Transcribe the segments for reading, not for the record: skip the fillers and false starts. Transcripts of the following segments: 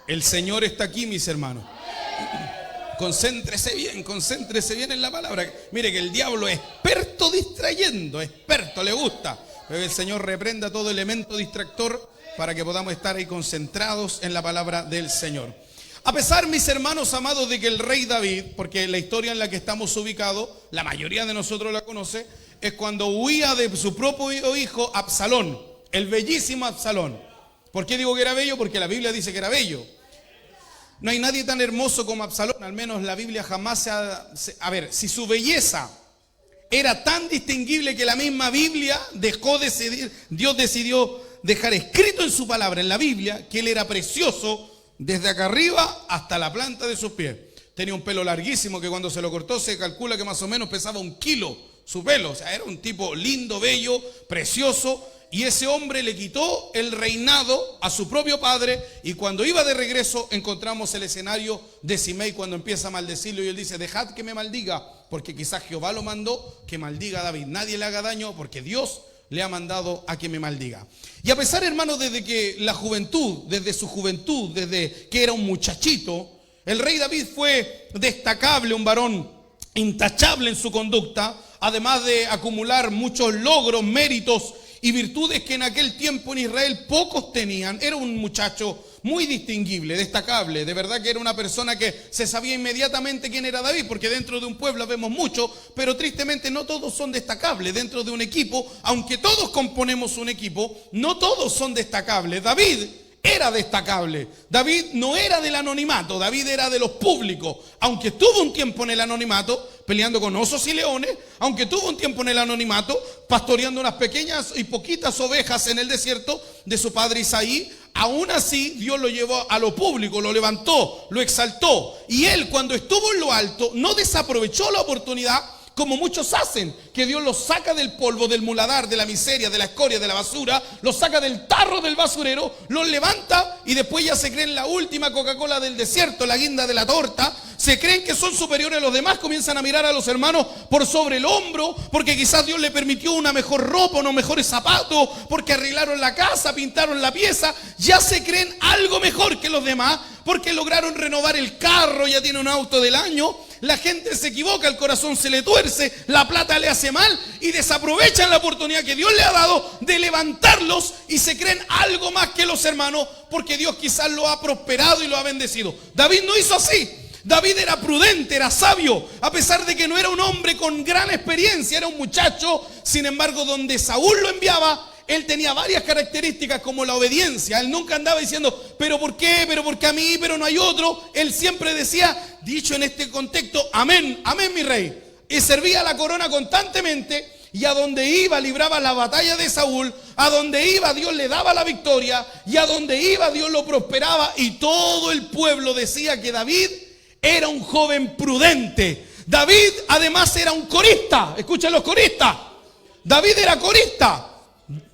El Señor está aquí, mis hermanos. Concéntrese bien en la palabra. Mire que el diablo es experto distrayendo, experto, le gusta. Pero el Señor reprenda todo elemento distractor para que podamos estar ahí concentrados en la palabra del Señor. A pesar, mis hermanos amados, de que el rey David, porque la historia en la que estamos ubicados, la mayoría de nosotros la conoce, es cuando huía de su propio hijo Absalón, el bellísimo Absalón. ¿Por qué digo que era bello? Porque la Biblia dice que era bello. No hay nadie tan hermoso como Absalón, al menos la Biblia jamás A ver, si su belleza era tan distinguible que la misma Biblia Dios decidió dejar escrito en su palabra, en la Biblia, que él era precioso desde acá arriba hasta la planta de sus pies. Tenía un pelo larguísimo que cuando se lo cortó se calcula que más o menos pesaba 1 kilo su pelo. O sea, era un tipo lindo, bello, precioso. Y ese hombre le quitó el reinado a su propio padre, y cuando iba de regreso encontramos el escenario de Simei cuando empieza a maldecirlo y él dice: dejad que me maldiga, porque quizás Jehová lo mandó que maldiga a David. Nadie le haga daño porque Dios le ha mandado a que me maldiga. Y a pesar, hermanos, desde su juventud, desde que era un muchachito, el rey David fue destacable, un varón intachable en su conducta, además de acumular muchos logros, méritos y virtudes que en aquel tiempo en Israel pocos tenían. Era un muchacho muy distinguible, destacable. De verdad que era una persona que se sabía inmediatamente quién era David, porque dentro de un pueblo vemos mucho, pero tristemente no todos son destacables. Dentro de un equipo, aunque todos componemos un equipo, no todos son destacables. David era destacable. David no era del anonimato, David era de los públicos. Aunque tuvo un tiempo en el anonimato peleando con osos y leones, aunque tuvo un tiempo en el anonimato pastoreando unas pequeñas y poquitas ovejas en el desierto de su padre Isaí, aún así Dios lo llevó a lo público, lo levantó, lo exaltó. Y él, cuando estuvo en lo alto, no desaprovechó la oportunidad, como muchos hacen, que Dios los saca del polvo, del muladar, de la miseria, de la escoria, de la basura, los saca del tarro del basurero, los levanta y después ya se creen la última Coca-Cola del desierto, la guinda de la torta. Se creen que son superiores a los demás, comienzan a mirar a los hermanos por sobre el hombro, porque quizás Dios le permitió una mejor ropa, unos mejores zapatos, porque arreglaron la casa, pintaron la pieza. Ya se creen algo mejor que los demás, porque lograron renovar el carro, ya tiene un auto del año. La gente se equivoca, el corazón se le tuerce, la plata le hace mal y desaprovechan la oportunidad que Dios le ha dado de levantarlos y se creen algo más que los hermanos, porque Dios quizás lo ha prosperado y lo ha bendecido. David no hizo así. David era prudente, era sabio, a pesar de que no era un hombre con gran experiencia, era un muchacho. Sin embargo, donde Saúl lo enviaba, él tenía varias características, como la obediencia. Él nunca andaba diciendo: ¿pero por qué? ¿Pero por qué a mí? ¿Pero no hay otro? Él siempre decía, dicho en este contexto: amén, amén, mi rey. Y servía la corona constantemente, y a donde iba libraba la batalla de Saúl. A donde iba Dios le daba la victoria, y a donde iba Dios lo prosperaba. Y todo el pueblo decía que David era un joven prudente. David además era un corista. Escuchen los coristas. David era corista.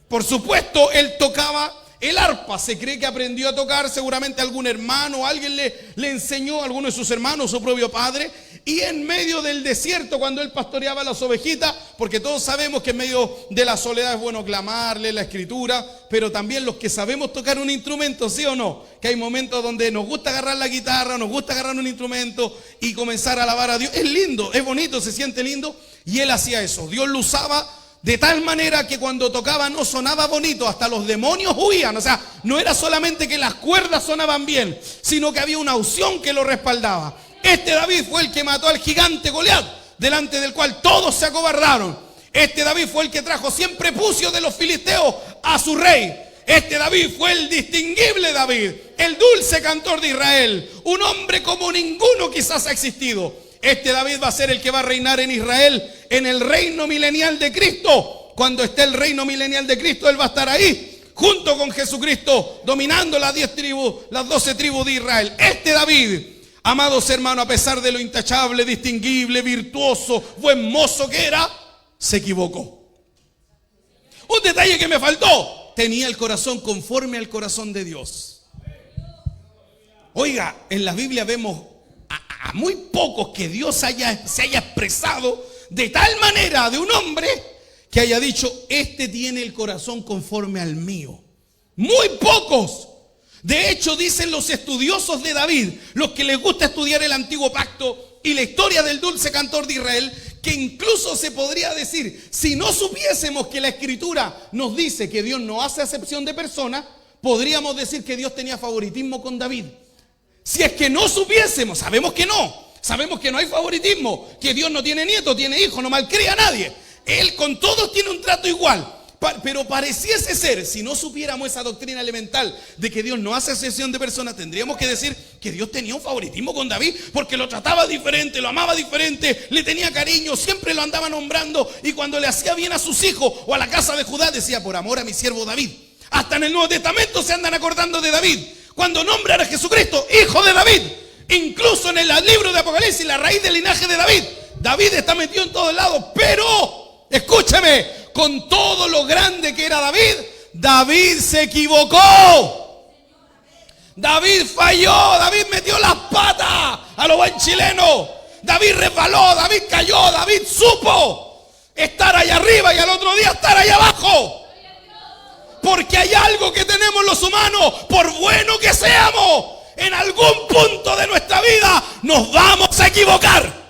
Por supuesto, él tocaba el arpa. Se cree que aprendió a tocar, seguramente algún hermano o alguien le enseñó, a alguno de sus hermanos, su propio padre. Y en medio del desierto, cuando él pastoreaba las ovejitas, porque todos sabemos que en medio de la soledad es bueno clamarle la escritura, pero también los que sabemos tocar un instrumento, ¿sí o no? Que hay momentos donde nos gusta agarrar la guitarra, nos gusta agarrar un instrumento y comenzar a alabar a Dios. Es lindo, es bonito, se siente lindo. Y él hacía eso. Dios lo usaba de tal manera que cuando tocaba no sonaba bonito, hasta los demonios huían. O sea, no era solamente que las cuerdas sonaban bien, sino que había una unción que lo respaldaba. Este David fue el que mató al gigante Goliat, delante del cual todos se acobardaron. Este David fue el que trajo 100 prepucios de los filisteos a su rey. Este David fue el distinguible David, el dulce cantor de Israel, un hombre como ninguno quizás ha existido. Este David va a ser el que va a reinar en Israel en el reino milenial de Cristo. Cuando esté el reino milenial de Cristo, él va a estar ahí, junto con Jesucristo, dominando las 10 tribus, las 12 tribus de Israel. Este David, amados hermanos, a pesar de lo intachable, distinguible, virtuoso, buen mozo que era, se equivocó. Un detalle que me faltó: tenía el corazón conforme al corazón de Dios. Oiga, en la Biblia vemos a muy pocos que Dios se haya expresado de tal manera de un hombre que haya dicho: este tiene el corazón conforme al mío. Muy pocos. De hecho, dicen los estudiosos de David, los que les gusta estudiar el antiguo pacto y la historia del dulce cantor de Israel, que incluso se podría decir, si no supiésemos que la Escritura nos dice que Dios no hace acepción de personas, podríamos decir que Dios tenía favoritismo con David. Si es que no supiésemos, sabemos que no hay favoritismo, que Dios no tiene nietos, tiene hijos, no malcría a nadie. Él con todos tiene un trato igual. Pero pareciese ser, si no supiéramos esa doctrina elemental de que Dios no hace acepción de personas, tendríamos que decir que Dios tenía un favoritismo con David, porque lo trataba diferente, lo amaba diferente, le tenía cariño, siempre lo andaba nombrando, y cuando le hacía bien a sus hijos o a la casa de Judá, decía, por amor a mi siervo David. Hasta en el Nuevo Testamento se andan acordando de David, cuando nombran a Jesucristo, hijo de David. Incluso en el libro de Apocalipsis, la raíz del linaje de David. David está metido en todos lados, pero, escúcheme, con todo lo grande que era David, David se equivocó. David falló, David metió las patas a lo buen chileno. David resbaló, David cayó, David supo estar allá arriba y al otro día estar allá abajo. Porque hay algo que tenemos los humanos, por bueno que seamos, en algún punto de nuestra vida nos vamos a equivocar.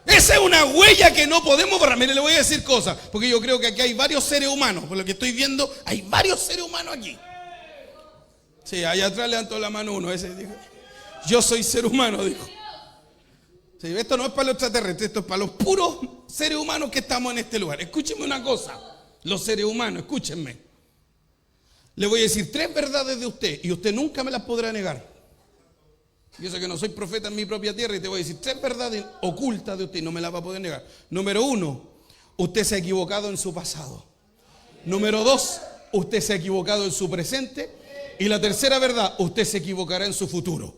Esa es una huella que no podemos borrar. Mire, le voy a decir cosas, porque yo creo que aquí hay varios seres humanos. Por lo que estoy viendo, hay varios seres humanos aquí. Sí, allá atrás levantó la mano uno. Ese dijo, yo soy ser humano, dijo. Sí, esto no es para los extraterrestres, esto es para los puros seres humanos que estamos en este lugar. Escúchenme una cosa, los seres humanos, escúchenme. Le voy a decir 3 verdades de usted y usted nunca me las podrá negar. Yo sé que no soy profeta en mi propia tierra y te voy a decir 3 verdades ocultas de usted y no me las va a poder negar. Número 1, usted se ha equivocado en su pasado. Número 2, usted se ha equivocado en su presente. Y la tercera verdad, usted se equivocará en su futuro.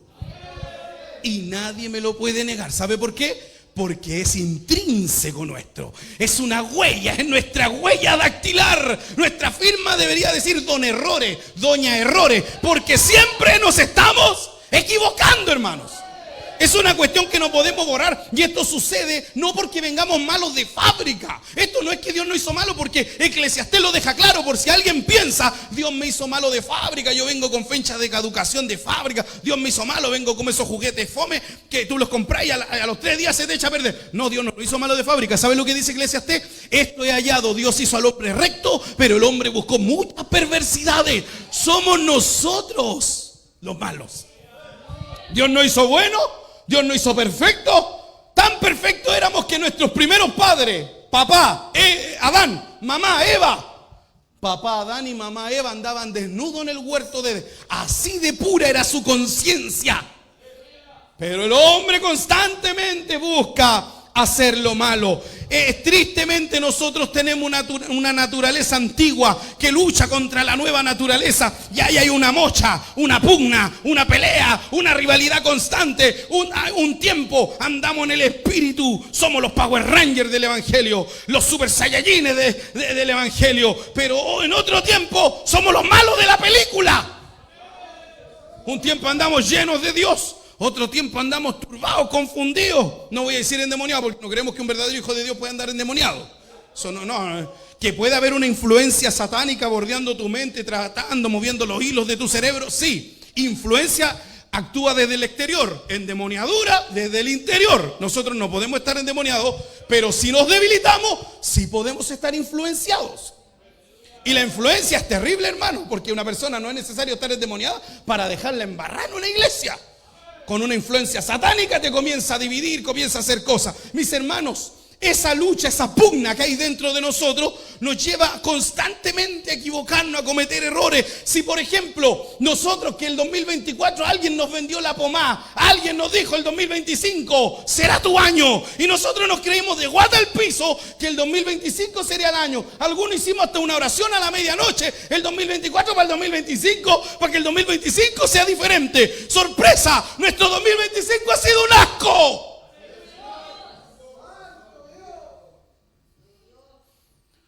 Y nadie me lo puede negar. ¿Sabe por qué? Porque es intrínseco nuestro. Es una huella, es nuestra huella dactilar. Nuestra firma debería decir don Errores, doña Errores, porque siempre nos estamos equivocando, hermanos. Es una cuestión que no podemos borrar. Y esto sucede no porque vengamos malos de fábrica. Esto no es que Dios no hizo malo, porque Eclesiastés lo deja claro. Por si alguien piensa, Dios me hizo malo de fábrica, yo vengo con fecha de caducación de fábrica, Dios me hizo malo, vengo con esos juguetes fome que tú los compras y a los 3 días se te echa a perder. No, Dios no lo hizo malo de fábrica. ¿Sabe lo que dice Eclesiastés? Esto he hallado, Dios hizo al hombre recto, pero el hombre buscó muchas perversidades. Somos nosotros los malos. Dios no hizo bueno, Dios no hizo perfecto. Tan perfectos éramos que nuestros primeros padres, papá, Adán, mamá, Eva, papá Adán y mamá Eva andaban desnudos en el huerto de Edén. Así de pura era su conciencia. Pero el hombre constantemente busca hacer lo malo. Tristemente nosotros tenemos una naturaleza antigua que lucha contra la nueva naturaleza. Y ahí hay una mocha, una pugna, una pelea, una rivalidad constante. Un tiempo andamos en el espíritu, somos los Power Rangers del Evangelio, los Super Saiyajines del Evangelio. Pero en otro tiempo somos los malos de la película. Un tiempo andamos llenos de Dios, otro tiempo andamos turbados, confundidos. No voy a decir endemoniados, porque no creemos que un verdadero hijo de Dios pueda andar endemoniado. Eso no. Que puede haber una influencia satánica bordeando tu mente, tratando, moviendo los hilos de tu cerebro. Sí, influencia actúa desde el exterior, endemoniadura desde el interior. Nosotros no podemos estar endemoniados, pero si nos debilitamos, sí podemos estar influenciados. Y la influencia es terrible, hermano, porque una persona no es necesario estar endemoniada para dejarla embarrar en una iglesia. Con una influencia satánica te comienza a dividir, comienza a hacer cosas. Mis hermanos, esa lucha, esa pugna que hay dentro de nosotros nos lleva constantemente a equivocarnos, a cometer errores. Si por ejemplo nosotros que el 2024 alguien nos vendió la pomada, alguien nos dijo el 2025 será tu año, y nosotros nos creímos de guata al piso que el 2025 sería el año. Algunos hicimos hasta una oración a la medianoche, el 2024 para el 2025, para que el 2025 sea diferente. Sorpresa, nuestro 2025 ha sido un asco.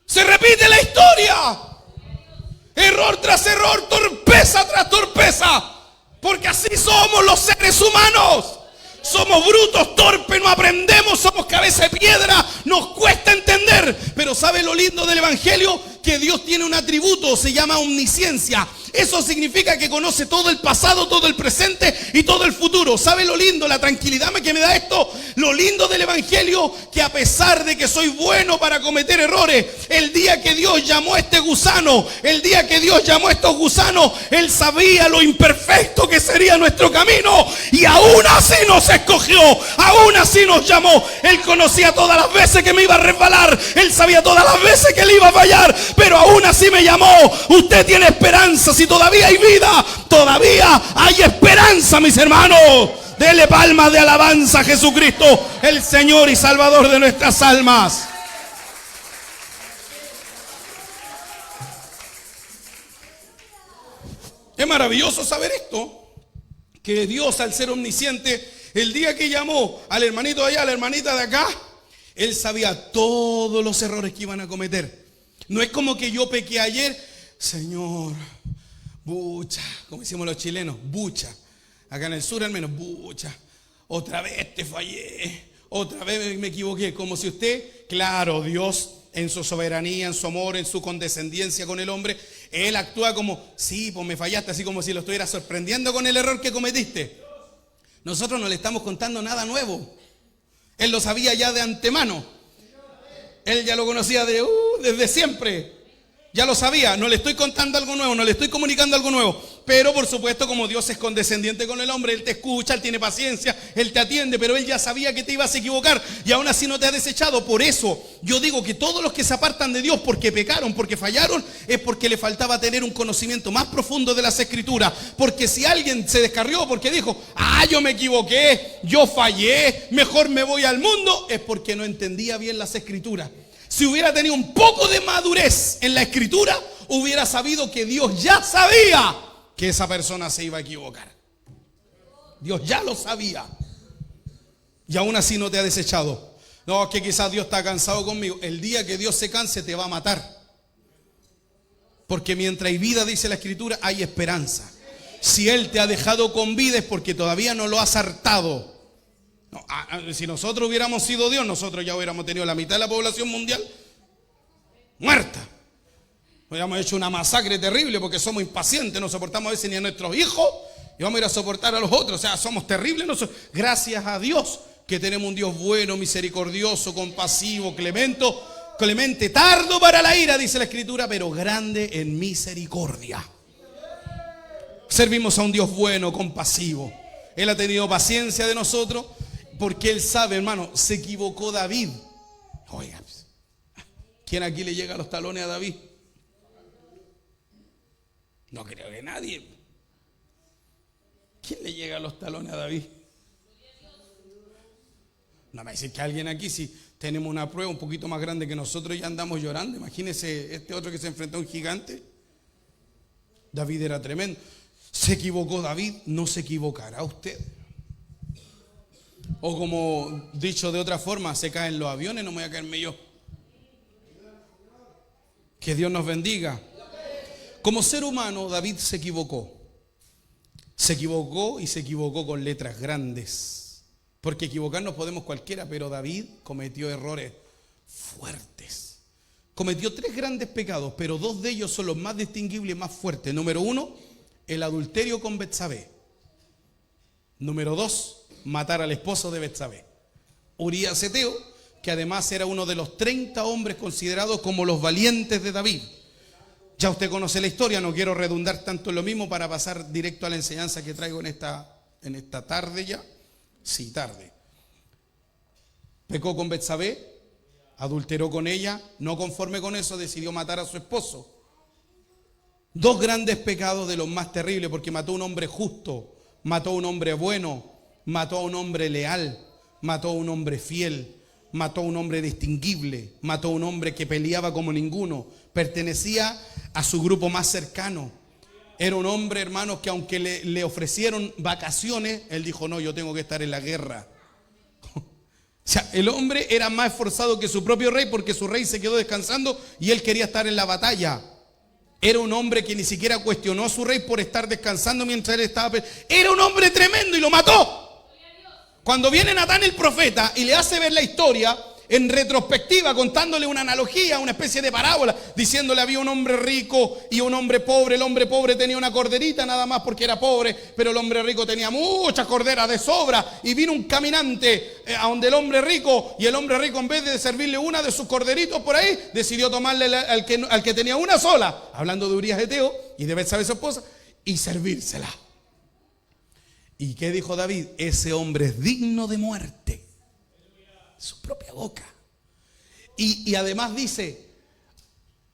Se repite la historia. Error tras error, torpeza tras torpeza. Porque así somos los seres humanos. Somos brutos, torpes, no aprendemos, somos cabeza de piedra, nos cuesta entender. Pero ¿sabe lo lindo del Evangelio? Que Dios tiene un atributo, se llama omnisciencia. Eso significa que conoce todo el pasado, todo el presente y todo el futuro. ¿Sabe lo lindo, la tranquilidad que me da esto? Lo lindo del evangelio, que a pesar de que soy bueno para cometer errores, el día que Dios llamó a este gusano, el día que Dios llamó a estos gusanos, Él sabía lo imperfecto que sería nuestro camino y aún así nos escogió, aún así nos llamó. Él conocía todas las veces que me iba a resbalar, Él sabía todas las veces que le iba a fallar, pero aún así me llamó. Usted tiene esperanza, si todavía hay vida, todavía hay esperanza, mis hermanos. Dele palmas de alabanza a Jesucristo, el Señor y Salvador de nuestras almas. Es maravilloso saber esto, que Dios, al ser omnisciente, el día que llamó al hermanito de allá, a la hermanita de acá, Él sabía todos los errores que iban a cometer. No es como que yo pequé ayer, Señor, bucha, como decimos los chilenos, bucha. Acá en el sur al menos, bucha, otra vez te fallé, otra vez me equivoqué. Como si usted, claro, Dios en su soberanía, en su amor, en su condescendencia con el hombre, Él actúa como, sí, pues me fallaste, así como si lo estuviera sorprendiendo con el error que cometiste. Nosotros no le estamos contando nada nuevo. Él lo sabía ya de antemano. Él ya lo conocía desde siempre. Ya lo sabía, no le estoy contando algo nuevo, no le estoy comunicando algo nuevo. Pero por supuesto, como Dios es condescendiente con el hombre, Él te escucha, Él tiene paciencia, Él te atiende, pero Él ya sabía que te ibas a equivocar y aún así no te ha desechado. Por eso yo digo que todos los que se apartan de Dios porque pecaron, porque fallaron, es porque le faltaba tener un conocimiento más profundo de las Escrituras. Porque si alguien se descarrió porque dijo, yo me equivoqué, yo fallé, mejor me voy al mundo, es porque no entendía bien las Escrituras. Si hubiera tenido un poco de madurez en la Escritura, hubiera sabido que Dios ya sabía que esa persona se iba a equivocar. Dios ya lo sabía. Y aún así no te ha desechado. No, es que quizás Dios está cansado conmigo. El día que Dios se canse te va a matar. Porque mientras hay vida, dice la Escritura, hay esperanza. Si Él te ha dejado con vida es porque todavía no lo has hartado. No, si nosotros hubiéramos sido Dios, nosotros ya hubiéramos tenido la mitad de la población mundial muerta. Hubiéramos hecho una masacre terrible porque somos impacientes, no soportamos a veces ni a nuestros hijos y vamos a ir a soportar a los otros. O sea, somos terribles. Gracias a Dios que tenemos un Dios bueno, misericordioso, compasivo, clemente, tardo para la ira, dice la Escritura, pero grande en misericordia. Servimos a un Dios bueno, compasivo. Él ha tenido paciencia de nosotros. Porque Él sabe, hermano, se equivocó David. Oiga, ¿quién aquí le llega a los talones a David? No creo que nadie. ¿Quién le llega a los talones a David? No me va a decir que alguien aquí, si tenemos una prueba un poquito más grande que nosotros, ya andamos llorando. Imagínese este otro que se enfrentó a un gigante. David era tremendo. Se equivocó David, no se equivocará usted. O como dicho de otra forma, se caen los aviones, no me voy a caerme yo. Que Dios nos bendiga. Como ser humano, David se equivocó. Se equivocó y se equivocó con letras grandes. Porque equivocarnos podemos cualquiera, pero David cometió errores fuertes. Cometió 3 grandes pecados, pero 2 de ellos son los más distinguibles y más fuertes. Número 1, el adulterio con Betsabé. Número 2, matar al esposo de Betsabé, Urías Eteo, que además era uno de los 30 hombres considerados como los valientes de David. Ya usted conoce la historia, no quiero redundar tanto en lo mismo para pasar directo a la enseñanza que traigo en esta tarde ya. Sí, tarde. Pecó con Betsabé, adulteró con ella, no conforme con eso decidió matar a su esposo. 2 grandes pecados de los más terribles, porque mató a un hombre justo, mató a un hombre bueno, mató a un hombre leal, mató a un hombre fiel, mató a un hombre distinguible, mató a un hombre que peleaba como ninguno, pertenecía a su grupo más cercano. Era un hombre, hermanos, que aunque le ofrecieron vacaciones, él dijo, no, yo tengo que estar en la guerra. O sea, el hombre era más esforzado que su propio rey porque su rey se quedó descansando y él quería estar en la batalla. Era un hombre que ni siquiera cuestionó a su rey por estar descansando mientras él estaba. Era un hombre tremendo y lo mató. Cuando viene Natán el profeta y le hace ver la historia, en retrospectiva, contándole una analogía, una especie de parábola, diciéndole había un hombre rico y un hombre pobre. El hombre pobre tenía una corderita nada más porque era pobre, pero el hombre rico tenía muchas corderas de sobra. Y vino un caminante a donde el hombre rico, y el hombre rico, en vez de servirle una de sus corderitos por ahí, decidió tomarle al que tenía una sola, hablando de Urías Eteo y de Betsabé su esposa, y servírsela. ¿Y qué dijo David? Ese hombre es digno de muerte. Su propia boca. Y además dice,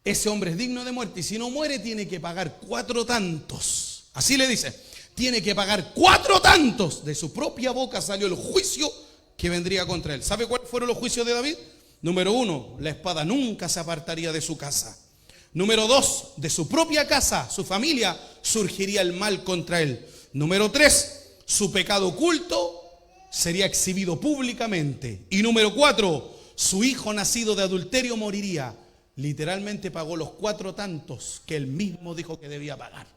ese hombre es digno de muerte, y si no muere tiene que pagar 4 tantos. Así le dice, tiene que pagar 4 tantos. De su propia boca salió el juicio que vendría contra él. ¿Sabe cuáles fueron los juicios de David? Número 1, la espada nunca se apartaría de su casa. Número 2, de su propia casa, su familia, surgiría el mal contra él. Número 3, su pecado oculto sería exhibido públicamente. Y número 4, su hijo nacido de adulterio moriría. Literalmente pagó los 4 tantos que él mismo dijo que debía pagar.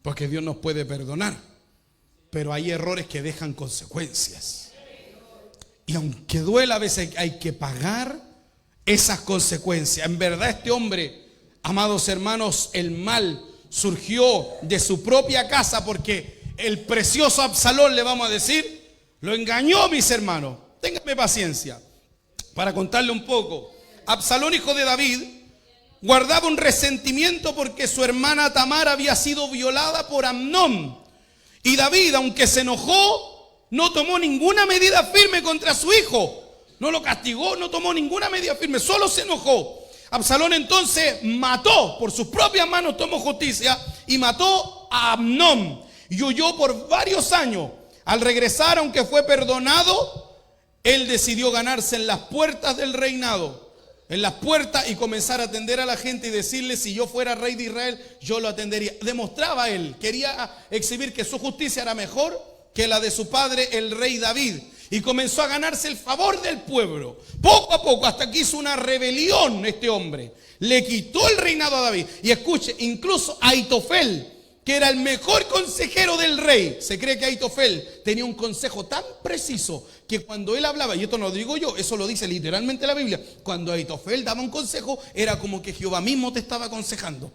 Porque Dios nos puede perdonar, pero hay errores que dejan consecuencias. Y aunque duela, a veces hay que pagar esas consecuencias. En verdad, este hombre, amados hermanos, el mal surgió de su propia casa, porque el precioso Absalón, le vamos a decir, lo engañó, mis hermanos. Ténganme paciencia para contarle un poco. Absalón, hijo de David, guardaba un resentimiento porque su hermana Tamar había sido violada por Amnón. Y David, aunque se enojó, no tomó ninguna medida firme contra su hijo. No lo castigó, no tomó ninguna medida firme, solo se enojó. Absalón entonces mató, por sus propias manos tomó justicia y mató a Amnón. Y huyó por varios años. Al regresar, aunque fue perdonado, él decidió ganarse en las puertas del reinado. En las puertas, y comenzar a atender a la gente y decirle, si yo fuera rey de Israel, yo lo atendería. Demostraba él, quería exhibir que su justicia era mejor que la de su padre, el rey David. Y comenzó a ganarse el favor del pueblo. Poco a poco, hasta que hizo una rebelión este hombre. Le quitó el reinado a David. Y escuche, incluso Ahitofel, que era el mejor consejero del rey. Se cree que Ahitofel tenía un consejo tan preciso que cuando él hablaba, y esto no lo digo yo, eso lo dice literalmente la Biblia, cuando Ahitofel daba un consejo, era como que Jehová mismo te estaba aconsejando.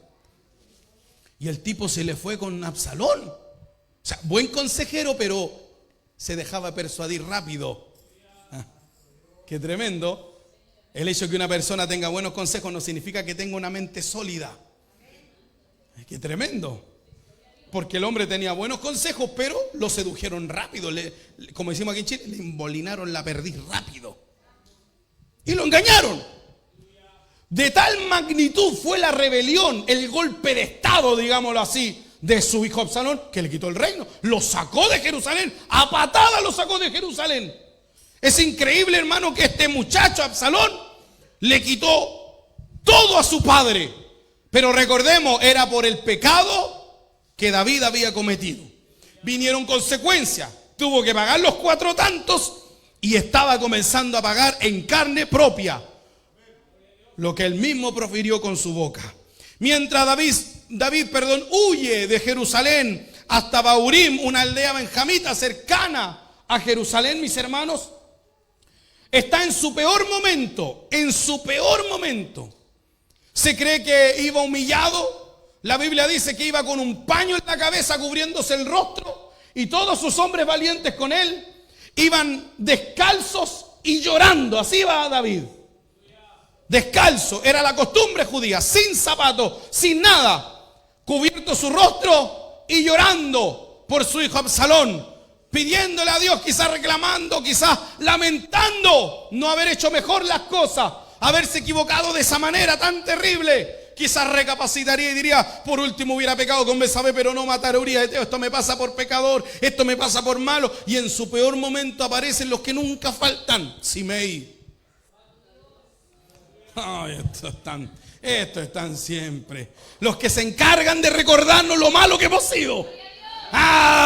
Y el tipo se le fue con Absalón. O sea, buen consejero, pero se dejaba persuadir rápido. Qué tremendo. El hecho de que una persona tenga buenos consejos no significa que tenga una mente sólida. Qué tremendo. Porque el hombre tenía buenos consejos, pero lo sedujeron rápido. Como decimos aquí en Chile, le embolinaron la perdiz rápido. Y lo engañaron. De tal magnitud fue la rebelión, el golpe de estado, digámoslo así, de su hijo Absalón, que le quitó el reino. Lo sacó de Jerusalén. A patada lo sacó de Jerusalén. Es increíble, hermano, que este muchacho Absalón le quitó todo a su padre. Pero recordemos, era por el pecado que David había cometido. Vinieron consecuencias. Tuvo que pagar los 4 tantos y estaba comenzando a pagar en carne propia lo que él mismo profirió con su boca. Mientras David, huye de Jerusalén hasta Baurim, una aldea benjamita cercana a Jerusalén, mis hermanos, está en su peor momento, Se cree que iba humillado. La Biblia dice que iba con un paño en la cabeza cubriéndose el rostro, y todos sus hombres valientes con él iban descalzos y llorando. Así va David. Descalzo, era la costumbre judía, sin zapatos, sin nada, cubierto su rostro y llorando por su hijo Absalón, pidiéndole a Dios, quizás reclamando, quizás lamentando no haber hecho mejor las cosas, haberse equivocado de esa manera tan terrible. Quizás recapacitaría y diría, por último hubiera pecado con Betsabé, pero no matar a Urías Eteo. Esto me pasa por pecador, esto me pasa por malo. Y en su peor momento aparecen los que nunca faltan. Simei. Ay, estos están siempre. Los que se encargan de recordarnos lo malo que hemos sido.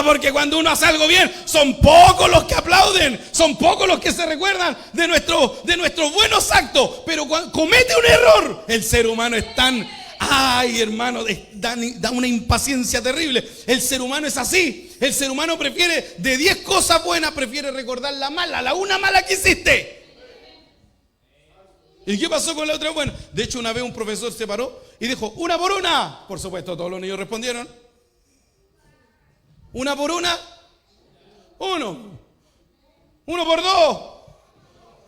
Porque cuando uno hace algo bien, son pocos los que aplauden, son pocos los que se recuerdan de nuestros buenos actos. Pero cuando comete un error, el ser humano es tan Ay, hermano, da una impaciencia terrible. El ser humano es así. El ser humano prefiere, de 10 cosas buenas, prefiere recordar la mala, la una mala que hiciste. ¿Y qué pasó con la otra buena? De hecho, una vez un profesor se paró y dijo, una por una. Por supuesto, todos los niños respondieron. Una por una. Uno. Uno por dos.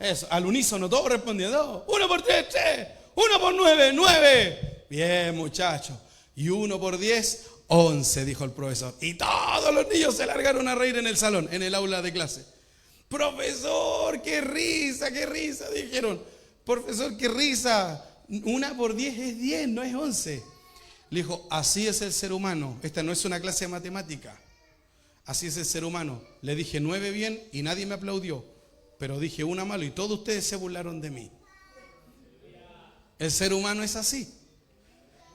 Eso, al unísono todos respondieron. Uno por tres, tres. Uno por nueve, nueve. Bien, muchachos. Y uno por 10, 11, dijo el profesor. Y todos los niños se largaron a reír en el salón, en el aula de clase. Profesor, qué risa, dijeron. Profesor, qué risa. Una por 10 es 10, no es 11. Le dijo, así es el ser humano. Esta no es una clase de matemática. Así es el ser humano. Le dije 9 bien y nadie me aplaudió. Pero dije una malo y todos ustedes se burlaron de mí. El ser humano es así.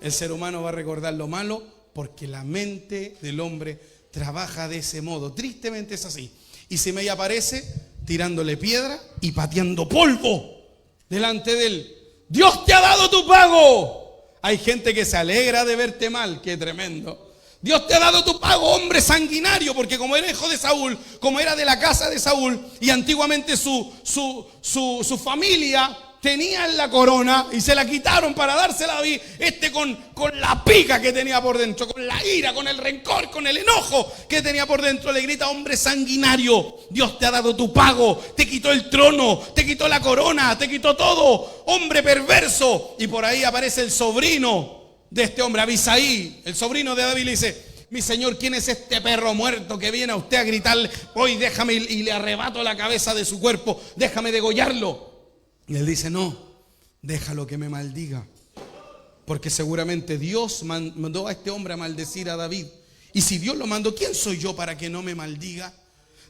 El ser humano va a recordar lo malo porque la mente del hombre trabaja de ese modo. Tristemente es así. Y se me aparece tirándole piedra y pateando polvo delante de él. Dios te ha dado tu pago. Hay gente que se alegra de verte mal. Qué tremendo. Dios te ha dado tu pago, hombre sanguinario, porque como era hijo de Saúl, como era de la casa de Saúl, y antiguamente su familia tenían la corona y se la quitaron para dársela a David, con la pica que tenía por dentro, con la ira, con el rencor, con el enojo que tenía por dentro, le grita, hombre sanguinario, Dios te ha dado tu pago, te quitó el trono, te quitó la corona, te quitó todo, hombre perverso. Y por ahí aparece el sobrino de este hombre, Abisaí, el sobrino de David, le dice, mi señor, ¿quién es este perro muerto que viene a usted a gritarle, hoy déjame y le arrebato la cabeza de su cuerpo, déjame degollarlo? Y él dice, no, déjalo que me maldiga, porque seguramente Dios mandó a este hombre a maldecir a David. Y si Dios lo mandó, ¿quién soy yo para que no me maldiga?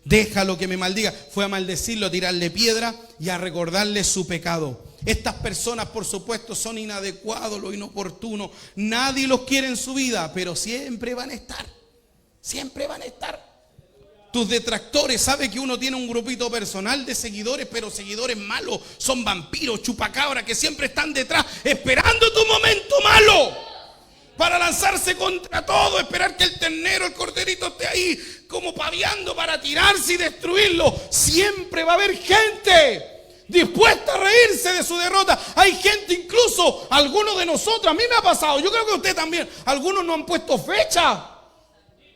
Déjalo que me maldiga. Fue a maldecirlo, a tirarle piedra y a recordarle su pecado. Estas personas, por supuesto, son inadecuados, lo inoportuno. Nadie los quiere en su vida, pero siempre van a estar. Siempre van a estar. Tus detractores, sabe que uno tiene un grupito personal de seguidores, pero seguidores malos, son vampiros, chupacabras, que siempre están detrás, esperando tu momento malo, para lanzarse contra todo, esperar que el ternero, el corderito esté ahí, como paviando para tirarse y destruirlo. Siempre va a haber gente dispuesta a reírse de su derrota. Hay gente, incluso algunos de nosotros, a mí me ha pasado, yo creo que a usted también, algunos no han puesto fecha.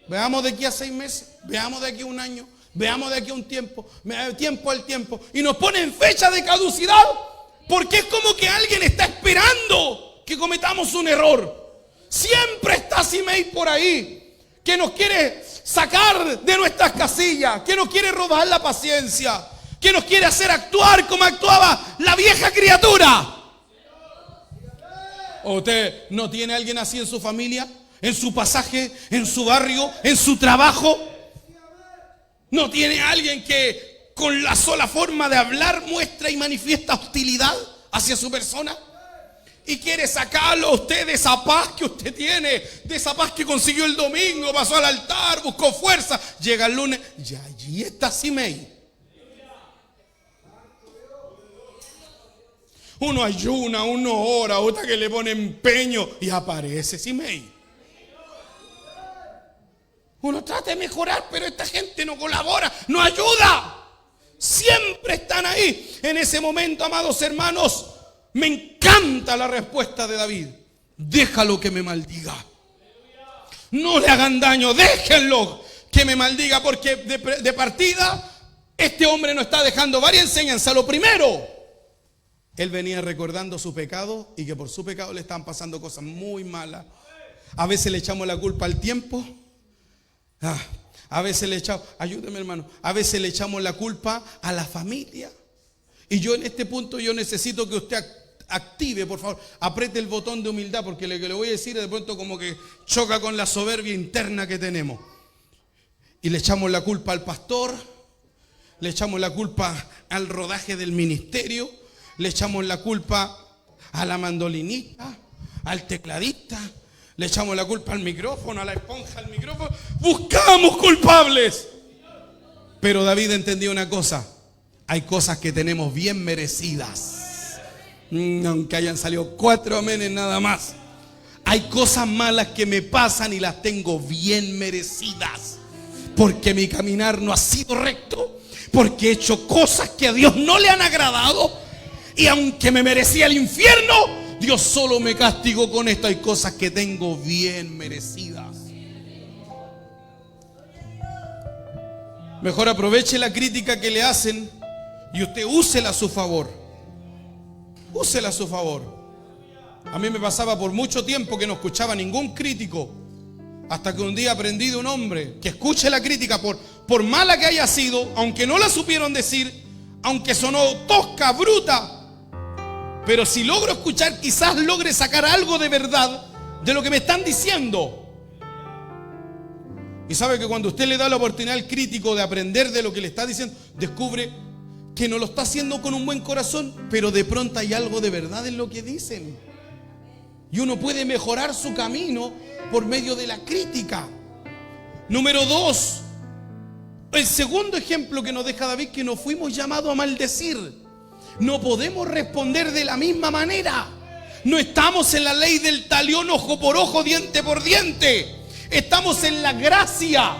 Veamos de aquí a 6 meses, veamos de aquí a un año, veamos de aquí a un tiempo, tiempo al tiempo. Y nos ponen fecha de caducidad, porque es como que alguien está esperando que cometamos un error. Siempre está Simei por ahí, que nos quiere sacar de nuestras casillas, que nos quiere robar la paciencia, que nos quiere hacer actuar como actuaba la vieja criatura. ¿O usted no tiene a alguien así en su familia? ¿En su pasaje? ¿En su barrio? ¿En su trabajo? ¿No tiene a alguien que con la sola forma de hablar muestra y manifiesta hostilidad hacia su persona? Y quiere sacarlo a usted de esa paz que usted tiene, de esa paz que consiguió el domingo, pasó al altar, buscó fuerza, llega el lunes y allí está Simei. Uno ayuna, uno ora, otra que le pone empeño y aparece Simei. Uno trata de mejorar, pero esta gente no colabora, no ayuda. Siempre están ahí. En ese momento, amados hermanos, me encanta la respuesta de David. Déjalo que me maldiga. No le hagan daño, déjenlo que me maldiga, porque de partida este hombre nos está dejando varias enseñanzas. Lo primero, él venía recordando su pecado y que por su pecado le estaban pasando cosas muy malas. A veces le echamos la culpa al tiempo. A veces le echamos, ayúdeme hermano, a veces le echamos la culpa a la familia. Y yo en este punto yo necesito que usted active, por favor, apriete el botón de humildad, porque lo que le voy a decir de pronto como que choca con la soberbia interna que tenemos. Y le echamos la culpa al pastor, le echamos la culpa al rodaje del ministerio, le echamos la culpa a la mandolinista, al tecladista, le echamos la culpa al micrófono, a la esponja, al micrófono. Buscamos culpables. Pero David entendió una cosa. Hay cosas que tenemos bien merecidas. Aunque hayan salido 4 amenes nada más. Hay cosas malas que me pasan y las tengo bien merecidas, porque mi caminar no ha sido recto, porque he hecho cosas que a Dios no le han agradado, y aunque me merecía el infierno, Dios solo me castigó con esto. Hay cosas que tengo bien merecidas. Mejor aproveche la crítica que le hacen y usted úsela a su favor. Úsela a su favor. A mí me pasaba por mucho tiempo que no escuchaba ningún crítico, hasta que un día aprendí de un hombre que escuche la crítica por mala que haya sido, aunque no la supieron decir, aunque sonó tosca, bruta, pero si logro escuchar, quizás logre sacar algo de verdad de lo que me están diciendo. Y sabe que cuando usted le da la oportunidad al crítico de aprender de lo que le está diciendo, descubre que no lo está haciendo con un buen corazón, pero de pronto hay algo de verdad en lo que dicen. Y uno puede mejorar su camino por medio de la crítica. Número 2, el segundo ejemplo que nos deja David, que nos fuimos llamados a maldecir. No podemos responder de la misma manera. No estamos en la ley del talión, ojo por ojo, diente por diente. Estamos en la gracia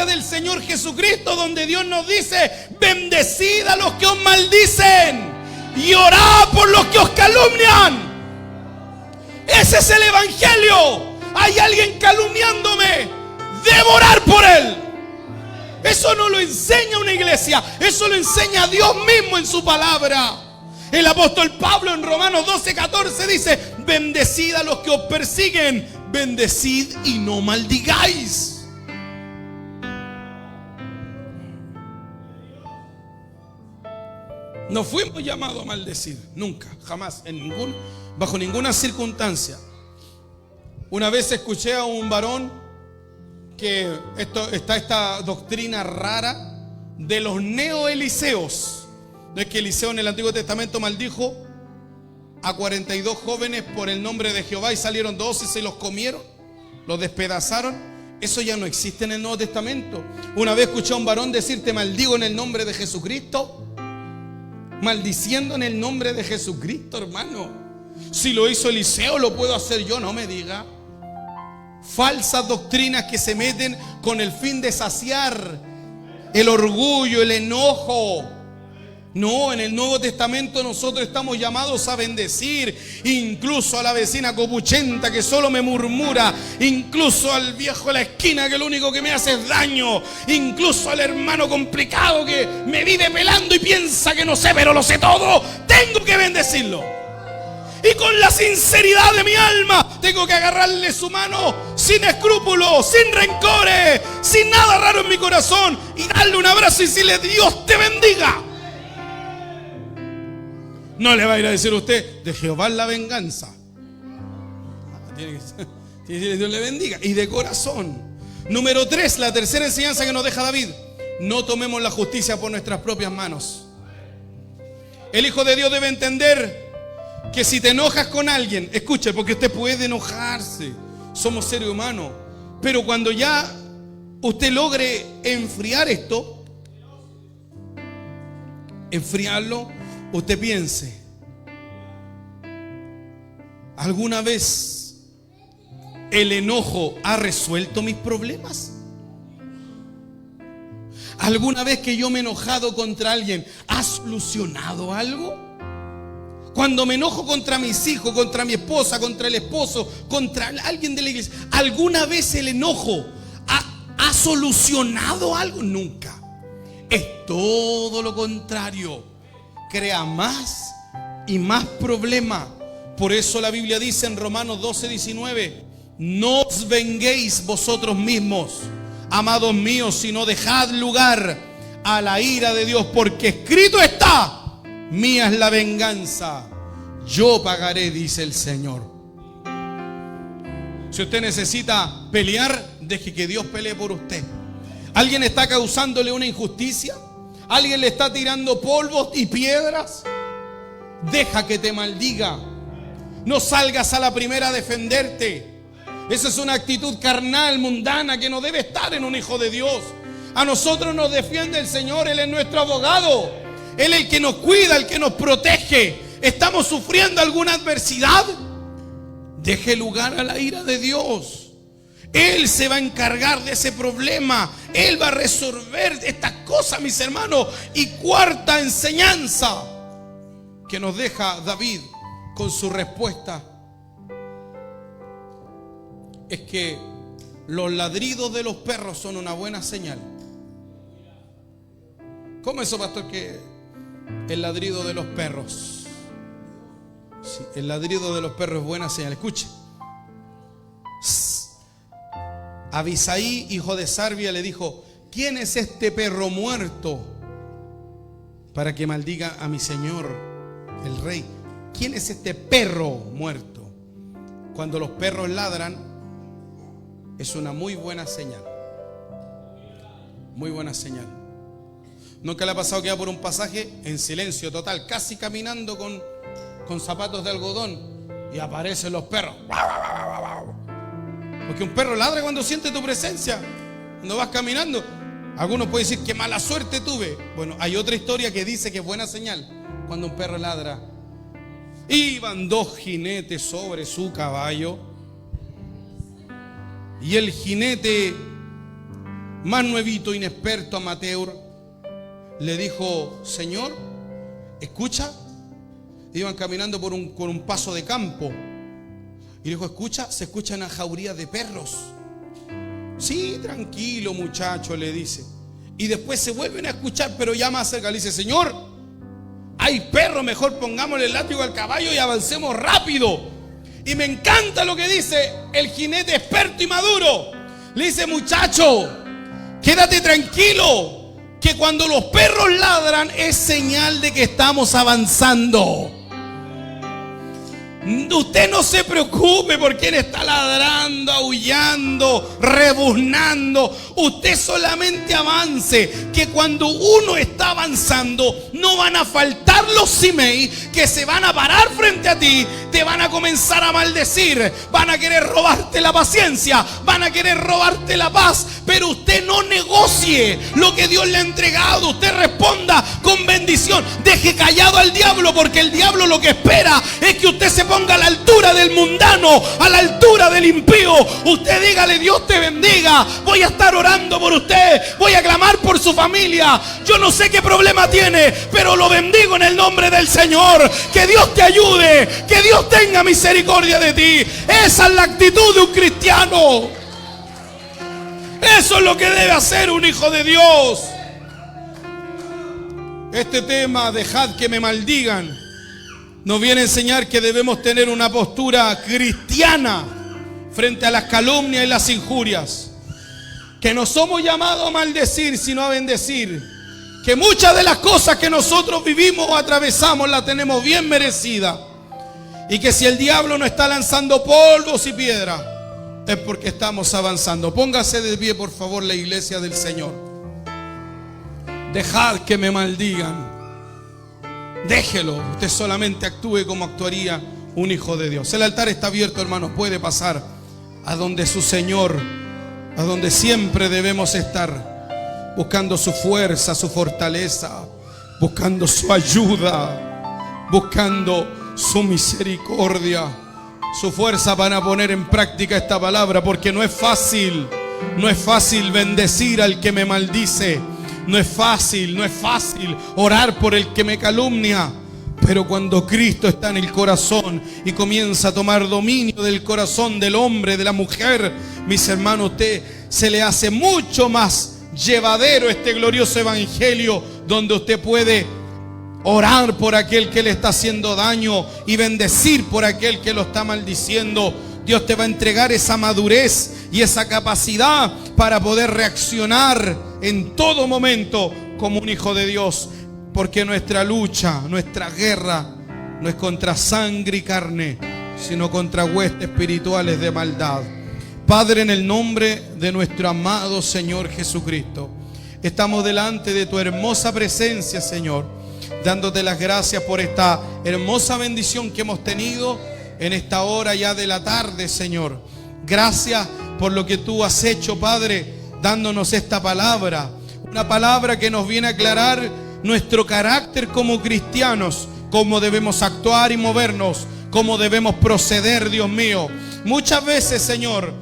del Señor Jesucristo, donde Dios nos dice: bendecid a los que os maldicen y orad por los que os calumnian. Ese es el evangelio. Hay alguien calumniándome, debo orar por él. Eso no lo enseña una iglesia, eso lo enseña Dios mismo en su palabra. El apóstol Pablo en Romanos 12:14 dice: bendecid a los que os persiguen, bendecid y no maldigáis. No fuimos llamados a maldecir, nunca, jamás, bajo ninguna circunstancia. Una vez escuché a un varón que está esta doctrina rara de los neoeliseos. No es que Eliseo en el Antiguo Testamento maldijo a 42 jóvenes por el nombre de Jehová y salieron 12 y se los comieron, los despedazaron. Eso ya no existe en el Nuevo Testamento. Una vez escuché a un varón decir: te maldigo en el nombre de Jesucristo. Maldiciendo en el nombre de Jesucristo, hermano. Si lo hizo Eliseo, lo puedo hacer yo, no me diga. Falsas doctrinas que se meten con el fin de saciar el orgullo, el enojo. No, en el Nuevo Testamento nosotros estamos llamados a bendecir, incluso a la vecina copuchenta que solo me murmura, incluso al viejo de la esquina que lo único que me hace es daño, incluso al hermano complicado que me vive pelando y piensa que no sé, pero lo sé todo. Tengo que bendecirlo. Y con la sinceridad de mi alma tengo que agarrarle su mano sin escrúpulos, sin rencores, sin nada raro en mi corazón, y darle un abrazo y decirle: Dios te bendiga. No le va a ir a decir a usted: de Jehová es la venganza. Tiene que decirle: Dios le bendiga. Y de corazón. Número 3, la tercera enseñanza que nos deja David: no tomemos la justicia por nuestras propias manos. El Hijo de Dios debe entender que si te enojas con alguien, escuche, porque usted puede enojarse, somos seres humanos, pero cuando ya usted logre enfriar esto, enfriarlo, usted piense: ¿alguna vez el enojo ha resuelto mis problemas? ¿Alguna vez que yo me he enojado contra alguien, ha solucionado algo? Cuando me enojo contra mis hijos, contra mi esposa, contra el esposo, contra alguien de la iglesia, ¿alguna vez el enojo ha solucionado algo? Nunca. Es todo lo contrario. Crea más y más problema. Por eso la Biblia dice en Romanos 12:19: no os venguéis vosotros mismos, amados míos, sino dejad lugar a la ira de Dios, porque escrito está: mía es la venganza, yo pagaré, dice el Señor. Si usted necesita pelear, deje que Dios pelee por usted. ¿Alguien está causándole una injusticia? ¿Alguien le está tirando polvos y piedras? Deja que te maldiga. No salgas a la primera a defenderte. Esa es una actitud carnal, mundana, que no debe estar en un hijo de Dios. A nosotros nos defiende el Señor, Él es nuestro abogado. Él es el que nos cuida, el que nos protege. ¿Estamos sufriendo alguna adversidad? Deje lugar a la ira de Dios. Él se va a encargar de ese problema. Él va a resolver estas cosas, mis hermanos. Y cuarta enseñanza que nos deja David con su respuesta es que los ladridos de los perros son una buena señal. ¿Cómo eso, pastor? Que el ladrido de los perros. Sí, el ladrido de los perros es buena señal. Escuche. Abisaí, hijo de Sarbia, le dijo: ¿quién es este perro muerto para que maldiga a mi señor, el rey? ¿Quién es este perro muerto? Cuando los perros ladran, es una muy buena señal. Muy buena señal. ¿Nunca le ha pasado que va por un pasaje en silencio total, casi caminando con zapatos de algodón, y aparecen los perros? Porque un perro ladra cuando siente tu presencia, cuando vas caminando. Algunos pueden decir: qué mala suerte tuve. Bueno, hay otra historia que dice que es buena señal cuando un perro ladra. Iban dos jinetes sobre su caballo, y el jinete más nuevito, inexperto, amateur, le dijo: señor, escucha. Iban caminando por un paso de campo, y dijo: escucha, se escucha una jauría de perros. Sí, tranquilo, muchacho, le dice. Y después se vuelven a escuchar, pero ya más cerca. Le dice: señor, hay perros, mejor pongámosle el látigo al caballo y avancemos rápido. Y me encanta lo que dice el jinete experto y maduro. Le dice: muchacho, quédate tranquilo, que cuando los perros ladran es señal de que estamos avanzando. Usted no se preocupe por quién está ladrando, aullando, rebuznando. Usted solamente avance, que cuando uno está avanzando no van a faltar los simei que se van a parar frente a ti, te van a comenzar a maldecir, van a querer robarte la paciencia, van a querer robarte la paz. Pero usted no negocie lo que Dios le ha entregado. Usted responda con bendición. Deje callado al diablo, porque el diablo lo que espera es que usted se ponga a la altura del mundano, a la altura del impío. Usted dígale: Dios te bendiga, voy a estar orando por usted, voy a clamar por su familia. Yo no sé qué problema tiene, pero lo bendigo en el nombre del Señor. Que Dios te ayude, que Dios tenga misericordia de ti. Esa es la actitud de un cristiano. Eso es lo que debe hacer un hijo de Dios. Este tema, dejad que me maldigan, nos viene a enseñar que debemos tener una postura cristiana frente a las calumnias y las injurias. Que no somos llamados a maldecir, sino a bendecir. Que muchas de las cosas que nosotros vivimos o atravesamos las tenemos bien merecidas. Y que si el diablo nos está lanzando polvos y piedras, es porque estamos avanzando. Póngase de pie, por favor, la iglesia del Señor. Dejad que me maldigan. Déjelo. Usted solamente actúe como actuaría un hijo de Dios. El altar está abierto, hermanos. Puede pasar a donde su Señor, a donde siempre debemos estar, buscando su fuerza, su fortaleza, buscando su ayuda, buscando su misericordia, su fuerza para poner en práctica esta palabra. Porque no es fácil bendecir al que me maldice. No es fácil orar por el que me calumnia. Pero cuando Cristo está en el corazón y comienza a tomar dominio del corazón del hombre, de la mujer, mis hermanos, usted se le hace mucho más llevadero este glorioso evangelio, donde usted puede orar por aquel que le está haciendo daño y bendecir por aquel que lo está maldiciendo. Dios te va a entregar esa madurez y esa capacidad para poder reaccionar en todo momento como un hijo de Dios. Porque nuestra lucha, nuestra guerra no es contra sangre y carne, sino contra huestes espirituales de maldad. Padre, en el nombre de nuestro amado Señor Jesucristo, estamos delante de tu hermosa presencia, Señor, dándote las gracias por esta hermosa bendición que hemos tenido en esta hora ya de la tarde, Señor. Gracias por lo que tú has hecho, Padre, dándonos esta palabra. Una palabra que nos viene a aclarar nuestro carácter como cristianos, cómo debemos actuar y movernos, cómo debemos proceder, Dios mío. Muchas veces, Señor,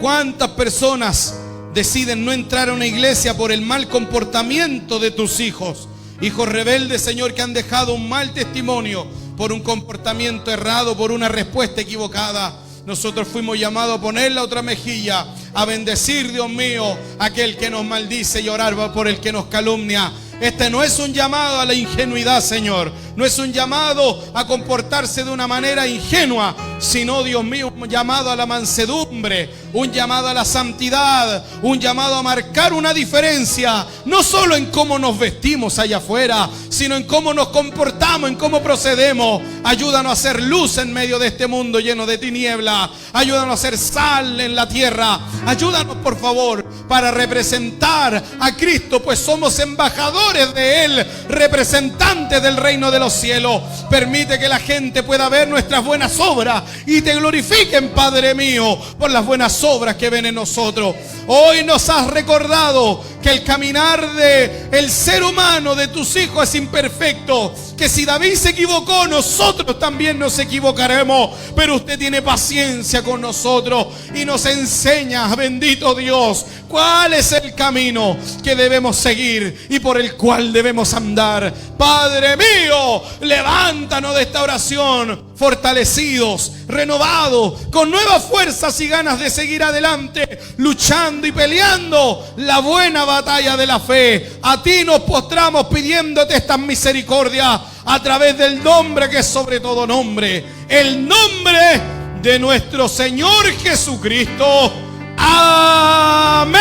¿cuántas personas deciden no entrar a una iglesia por el mal comportamiento de tus hijos? Hijos rebeldes, Señor, que han dejado un mal testimonio por un comportamiento errado, por una respuesta equivocada. Nosotros fuimos llamados a poner la otra mejilla, a bendecir, Dios mío, a aquel que nos maldice y orar por el que nos calumnia. Este no es un llamado a la ingenuidad, Señor. No es un llamado a comportarse de una manera ingenua, sino, Dios mío, un llamado a la mansedumbre, un llamado a la santidad, un llamado a marcar una diferencia, no solo en cómo nos vestimos allá afuera, sino en cómo nos comportamos, en cómo procedemos. Ayúdanos a hacer luz en medio de este mundo lleno de tiniebla. Ayúdanos a hacer sal en la tierra. Ayúdanos, por favor, para representar a Cristo, pues somos embajadores de Él, representantes del reino de los cielos. Permite que la gente pueda ver nuestras buenas obras y te glorifiquen, Padre mío, por las buenas obras que ven en nosotros. Hoy nos has recordado que el caminar del ser humano, de tus hijos, es imperfecto. Que si David se equivocó, nosotros también nos equivocaremos. Pero usted tiene paciencia con nosotros y nos enseña, bendito Dios, cuál es el camino que debemos seguir y por el cual debemos andar. Padre mío, levántanos de esta oración fortalecidos, renovados, con nuevas fuerzas y ganas de seguir adelante, luchando y peleando la buena batalla de la fe. A ti nos postramos pidiéndote estas misericordias a través del nombre que es sobre todo nombre, el nombre de nuestro Señor Jesucristo. Amén.